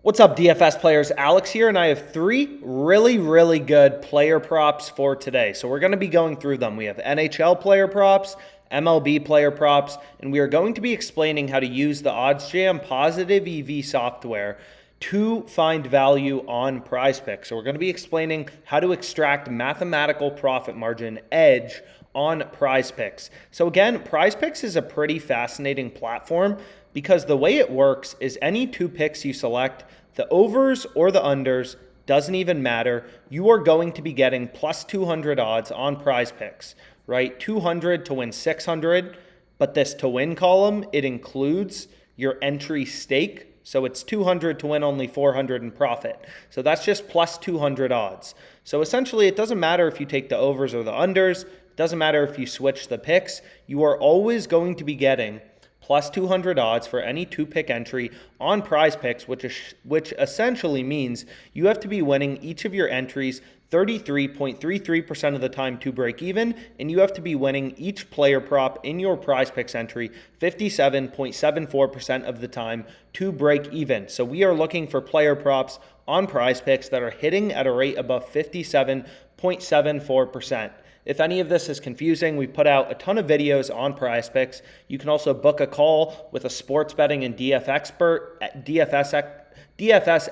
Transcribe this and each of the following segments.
What's up, DFS players? Alex here, and I have three really good player props for today. So we're going to be going through them. We have NHL player props, MLB player props, and we are going to be explaining how to use the OddsJam Positive EV software to find value on PrizePicks. So we're going to be explaining how to extract mathematical profit margin edge on PrizePicks. So again, PrizePicks is a pretty fascinating platform because the way it works is any two picks you select, the overs or the unders, doesn't even matter. You are going to be getting plus 200 odds on PrizePicks, right? 200 to win 600, but this to win column, it includes your entry stake. So it's 200 to win only 400 in profit. So that's just plus 200 odds. So essentially, it doesn't matter if you take the overs or the unders. It doesn't matter if you switch the picks. You are always going to be getting plus 200 odds for any two-pick entry on PrizePicks, which essentially means you have to be winning each of your entries 33.33% of the time to break even, and you have to be winning each player prop in your PrizePicks entry 57.74% of the time to break even. So we are looking for player props on PrizePicks that are hitting at a rate above 57.74%. If any of this is confusing, we put out a ton of videos on PrizePicks. You can also book a call with a sports betting and DFS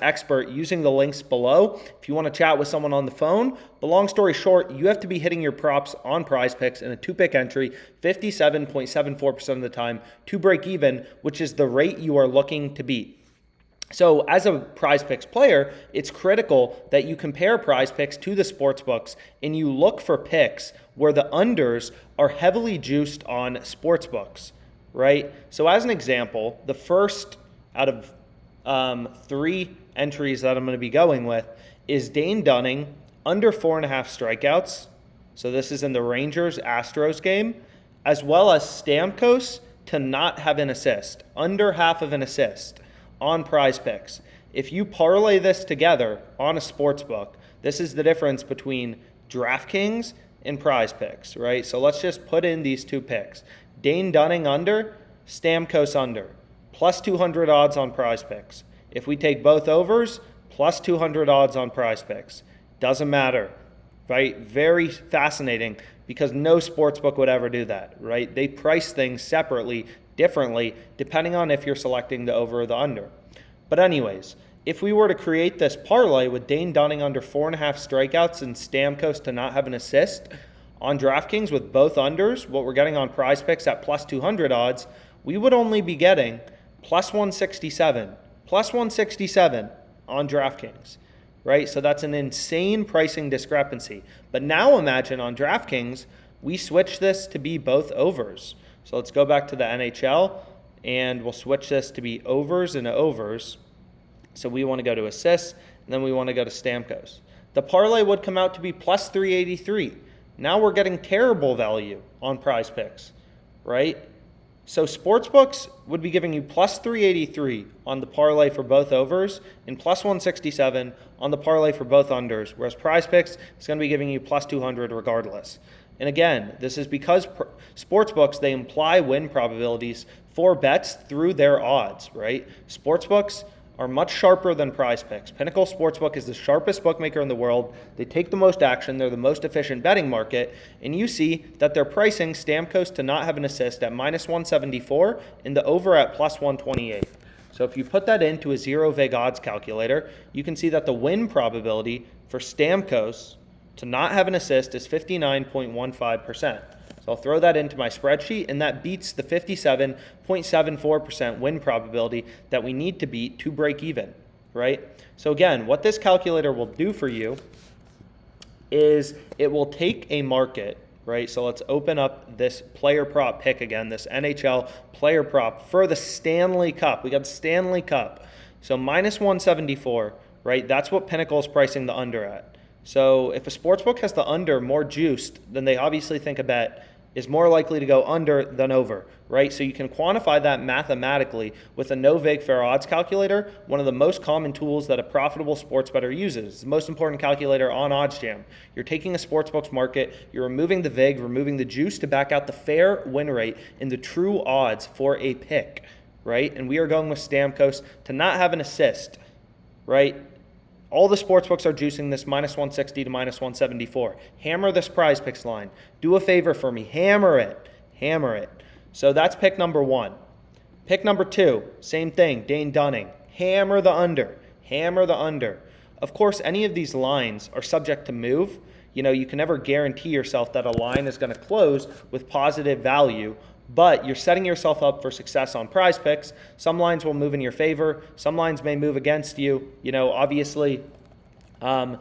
expert using the links below if you want to chat with someone on the phone. But long story short, you have to be hitting your props on PrizePicks in a two-pick entry 57.74% of the time to break even, which is the rate you are looking to beat. So as a PrizePicks player, it's critical that you compare PrizePicks to the sports books and you look for picks where the unders are heavily juiced on sports books, right? So as an example, the first out of three entries that I'm going to be going with is Dane Dunning under 4.5 strikeouts. So this is in the Rangers-Astros game, as well as Stamkos to not have an assist, under half of an assist on PrizePicks. If you parlay this together on a sports book, this is the difference between DraftKings and PrizePicks, right? So let's just put in these two picks. Dane Dunning under, Stamkos under, plus 200 odds on PrizePicks. If we take both overs, plus 200 odds on PrizePicks. Doesn't matter, right? Very fascinating because no sportsbook would ever do that, right? They price things separately, differently, depending on if you're selecting the over or the under. But anyways, if we were to create this parlay with Dane Dunning under 4.5 strikeouts and Stamkos to not have an assist on DraftKings with both unders, what we're getting on PrizePicks at plus 200 odds, we would only be getting plus 167 on DraftKings, right? So that's an insane pricing discrepancy. But now imagine on DraftKings, we switch this to be both overs. So let's go back to the NHL and we'll switch this to be overs and overs. So we want to go to assists and then we want to go to Stamkos. The parlay would come out to be plus 383. Now we're getting terrible value on PrizePicks, right? So sportsbooks would be giving you plus 383 on the parlay for both overs and plus 167 on the parlay for both unders, whereas PrizePicks is going to be giving you plus 200 regardless. And again, this is because sportsbooks, they imply win probabilities for bets through their odds, right? Sportsbooks are much sharper than PrizePicks. Pinnacle Sportsbook is the sharpest bookmaker in the world. They take the most action. They're the most efficient betting market. And you see that they're pricing Stamkos to not have an assist at minus 174 and the over at plus 128. So if you put that into a zero vig odds calculator, you can see that the win probability for Stamkos to not have an assist is 59.15%. So I'll throw that into my spreadsheet, and that beats the 57.74% win probability that we need to beat to break even, right? So again, what this calculator will do for you is it will take a market, right? So let's open up this player prop pick again, this NHL player prop for the Stanley Cup. We got the Stanley Cup. So minus 174, right? That's what Pinnacle is pricing the under at. So if a sportsbook has the under more juiced, then they obviously think a bet is more likely to go under than over, right? So you can quantify that mathematically with a no vig fair odds calculator, one of the most common tools that a profitable sports bettor uses. It's the most important calculator on OddsJam. You're taking a sportsbook's market, you're removing the vig, removing the juice to back out the fair win rate and the true odds for a pick, right? And we are going with Stamkos to not have an assist right? All the sports books are juicing this minus 160 to minus 174. Hammer this PrizePicks line. Do a favor for me. Hammer it. Hammer it. So that's pick number 1. Pick number 2, same thing, Dane Dunning. Hammer the under. Hammer the under. Of course, any of these lines are subject to move. You know, you can never guarantee yourself that a line is going to close with positive value, but you're setting yourself up for success on PrizePicks. Some lines will move in your favor. Some lines may move against you, you know, obviously. So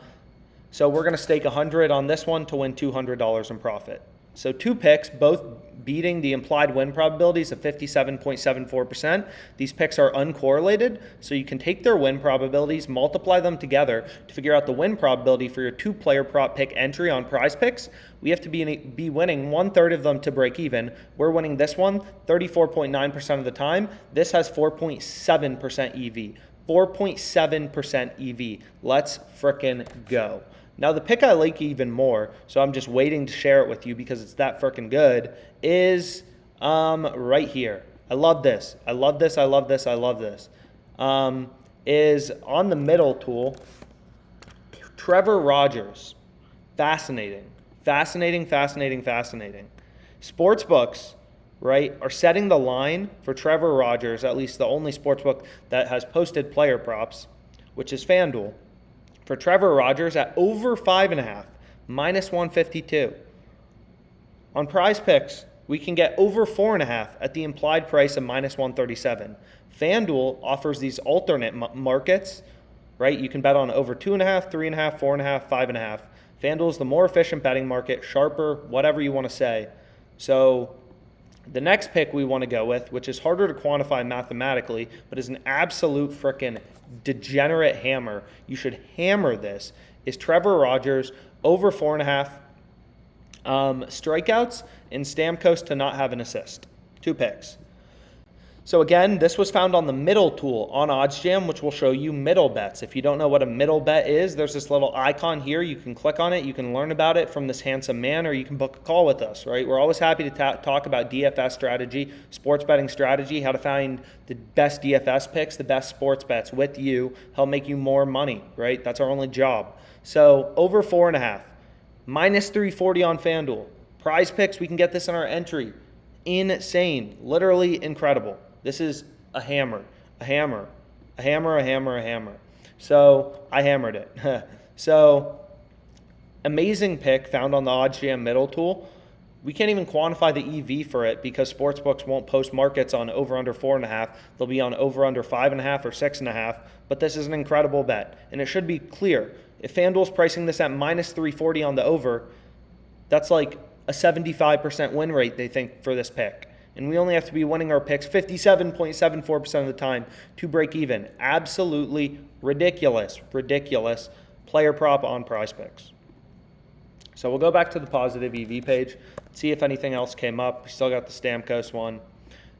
we're going to stake 100 on this one to win $200 in profit. So 2 picks, both beating the implied win probabilities of 57.74%. These picks are uncorrelated, so you can take their win probabilities, multiply them together to figure out the win probability for your 2-player prop pick entry on PrizePicks. We have to be winning 1/3 of them to break even. We're winning this one 34.9% of the time. This has 4.7% EV. 4.7% EV. Let's frickin' go. Now, the pick I like even more, so I'm just waiting to share it with you because it's that freaking good, is right here. I love this. I love this. I love this. I love this. Is on the middle tool, Trevor Rogers. Fascinating. Fascinating, fascinating, fascinating. Sportsbooks, right, are setting the line for Trevor Rogers, at least the only sportsbook that has posted player props, which is FanDuel. For Trevor Rogers at over 5.5, minus 152. On PrizePicks, we can get over 4.5 at the implied price of minus 137. FanDuel offers these alternate markets, right? You can bet on over 2.5, 3.5, 4.5, 5.5. FanDuel is the more efficient betting market, sharper, whatever you want to say. So the next pick we want to go with, which is harder to quantify mathematically, but is an absolute frickin' degenerate hammer, you should hammer this, is Trevor Rogers over 4.5 strikeouts and Stamkos to not have an assist. 2 picks. So again, this was found on the middle tool on OddsJam, which will show you middle bets. If you don't know what a middle bet is, there's this little icon here. You can click on it. You can learn about it from this handsome man, or you can book a call with us, right? We're always happy to talk about DFS strategy, sports betting strategy, how to find the best DFS picks, the best sports bets with you, help make you more money, right? That's our only job. So over 4.5, minus 340 on FanDuel. PrizePicks, we can get this in our entry. Insane, literally incredible. This is a hammer, a hammer, a hammer, a hammer, a hammer. So I hammered it. So amazing pick found on the OddsJam Middle Tool. We can't even quantify the EV for it because sportsbooks won't post markets on over under 4.5. They'll be on over under 5.5 or 6.5. But this is an incredible bet, and it should be clear. If FanDuel's pricing this at minus 340 on the over, that's like a 75% win rate they think for this pick. And we only have to be winning our picks 57.74% of the time to break even. Absolutely ridiculous, ridiculous player prop on PrizePicks. So we'll go back to the positive EV page, see if anything else came up. We still got the Stamkos one.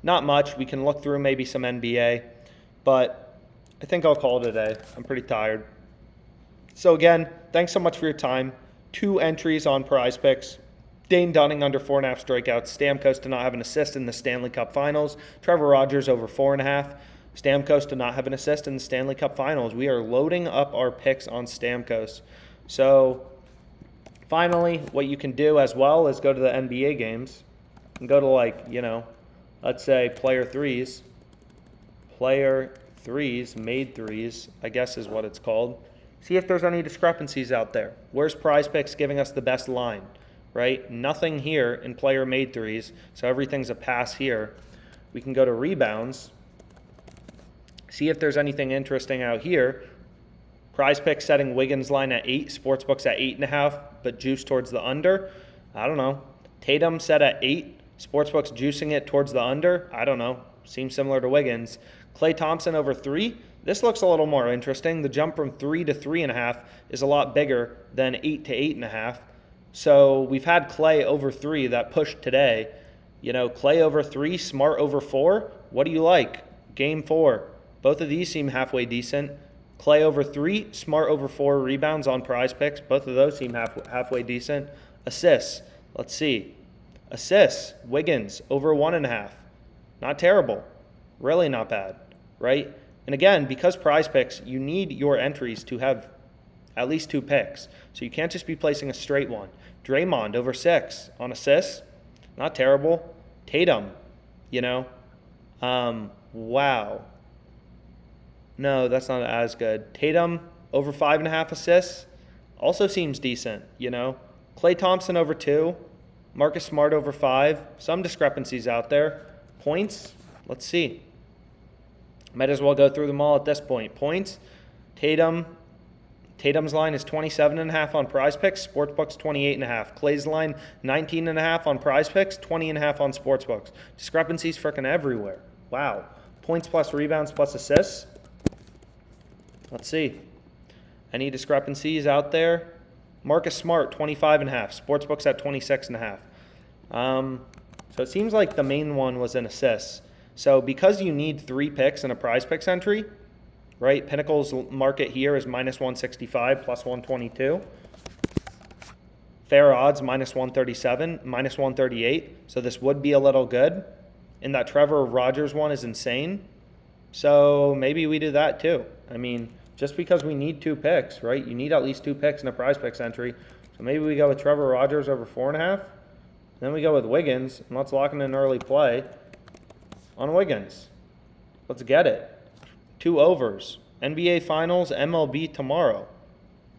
Not much. We can look through maybe some NBA, but I think I'll call it a day. I'm pretty tired. So again, thanks so much for your time. 2 entries on PrizePicks. Dane Dunning under 4.5 strikeouts. Stamkos to not have an assist in the Stanley Cup Finals. Trevor Rogers over 4.5. Stamkos to not have an assist in the Stanley Cup Finals. We are loading up our picks on Stamkos. So finally, what you can do as well is go to the NBA games and go to, like, you know, let's say player threes, made threes, I guess is what it's called. See if there's any discrepancies out there. Where's PrizePicks giving us the best line? Right? Nothing here in player made threes, so everything's a pass here. We can go to rebounds, see if there's anything interesting out here. PrizePicks setting Wiggins line at 8, sportsbooks at 8.5, but juice towards the under. I don't know. Tatum set at 8, sportsbooks juicing it towards the under. I don't know. Seems similar to Wiggins. Klay Thompson over 3. This looks a little more interesting. The jump from 3 to 3.5 is a lot bigger than 8 to 8.5. So we've had Klay over 3 that pushed today. You know, Klay over 3, Smart over 4. What do you like? Game 4. Both of these seem halfway decent. Klay over 3, Smart over 4 rebounds on PrizePicks. Both of those seem halfway decent. Assists. Let's see. Assists. Wiggins over 1.5. Not terrible. Really not bad, right? And again, because PrizePicks, you need your entries to have at least 2 picks. So you can't just be placing a straight one. Draymond over 6 on assists. Not terrible. Tatum, wow. No, that's not as good. Tatum over 5.5 assists. Also seems decent, Klay Thompson over 2. Marcus Smart over 5. Some discrepancies out there. Points, let's see. Might as well go through them all at this point. Points, Tatum's line is 27.5 on PrizePicks, Sportsbooks 28.5. Klay's line 19.5 on PrizePicks, 20.5 on Sportsbooks. Discrepancies freaking everywhere. Wow. Points plus rebounds plus assists. Let's see. Any discrepancies out there? Marcus Smart 25.5. Sportsbooks at 26.5. So it seems like the main one was in assists. So because you need 3 picks in a PrizePicks entry, right? Pinnacle's market here is minus 165, plus 122. Fair odds, minus 137, minus 138. So this would be a little good. And that Trevor Rogers one is insane. So maybe we do that too. I mean, just because we need 2 picks, right? You need at least 2 picks in a PrizePicks entry. So maybe we go with Trevor Rogers over 4.5. Then we go with Wiggins, and let's lock in an early play on Wiggins. Let's get it. 2 overs. NBA Finals, MLB tomorrow.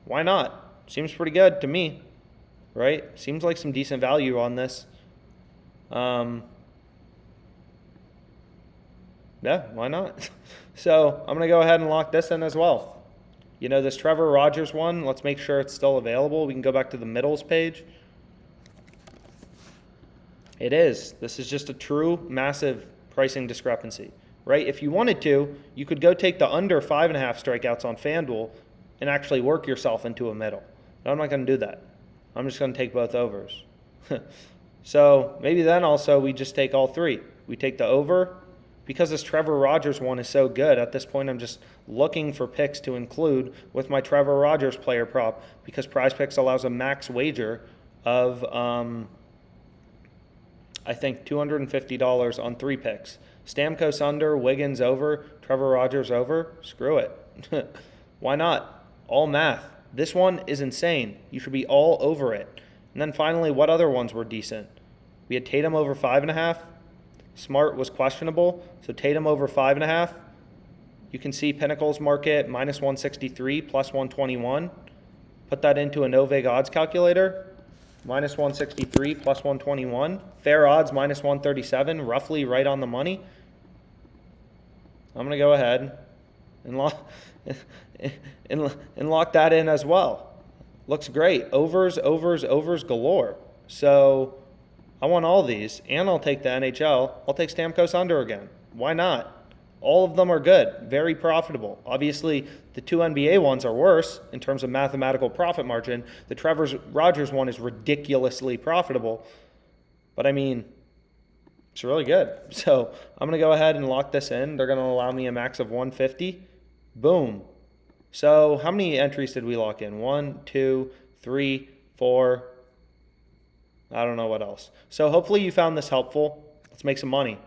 Why not? Seems pretty good to me, right? Seems like some decent value on this. Yeah, why not? So I'm going to go ahead and lock this in as well. This Trevor Rogers one, let's make sure it's still available. We can go back to the middles page. It is. This is just a true massive pricing discrepancy, right? If you wanted to, you could go take the under 5.5 strikeouts on FanDuel and actually work yourself into a middle. But I'm not going to do that. I'm just going to take both overs. So maybe then also we just take all 3. We take the over. Because this Trevor Rogers one is so good, at this point I'm just looking for picks to include with my Trevor Rogers player prop, because PrizePicks allows a max wager of I think $250 on 3 picks. Stamkos under, Wiggins over, Trevor Rogers over. Screw it. Why not? All math. This one is insane. You should be all over it. And then finally, what other ones were decent? We had Tatum over 5.5. Smart was questionable, so Tatum over 5.5. You can see Pinnacle's market minus 163, plus 121. Put that into a no-vig odds calculator. Minus 163, plus 121. Fair odds, minus 137, roughly right on the money. I'm going to go ahead and lock that in as well. Looks great. Overs galore. So I want all these, and I'll take the NHL. I'll take Stamkos under again. Why not? All of them are good, very profitable. Obviously, the 2 NBA ones are worse in terms of mathematical profit margin. The Trevor Rogers one is ridiculously profitable. But I mean, it's really good. So I'm going to go ahead and lock this in. They're going to allow me a max of 150. Boom. So how many entries did we lock in? 1, 2, 3, 4. I don't know what else. So hopefully you found this helpful. Let's make some money.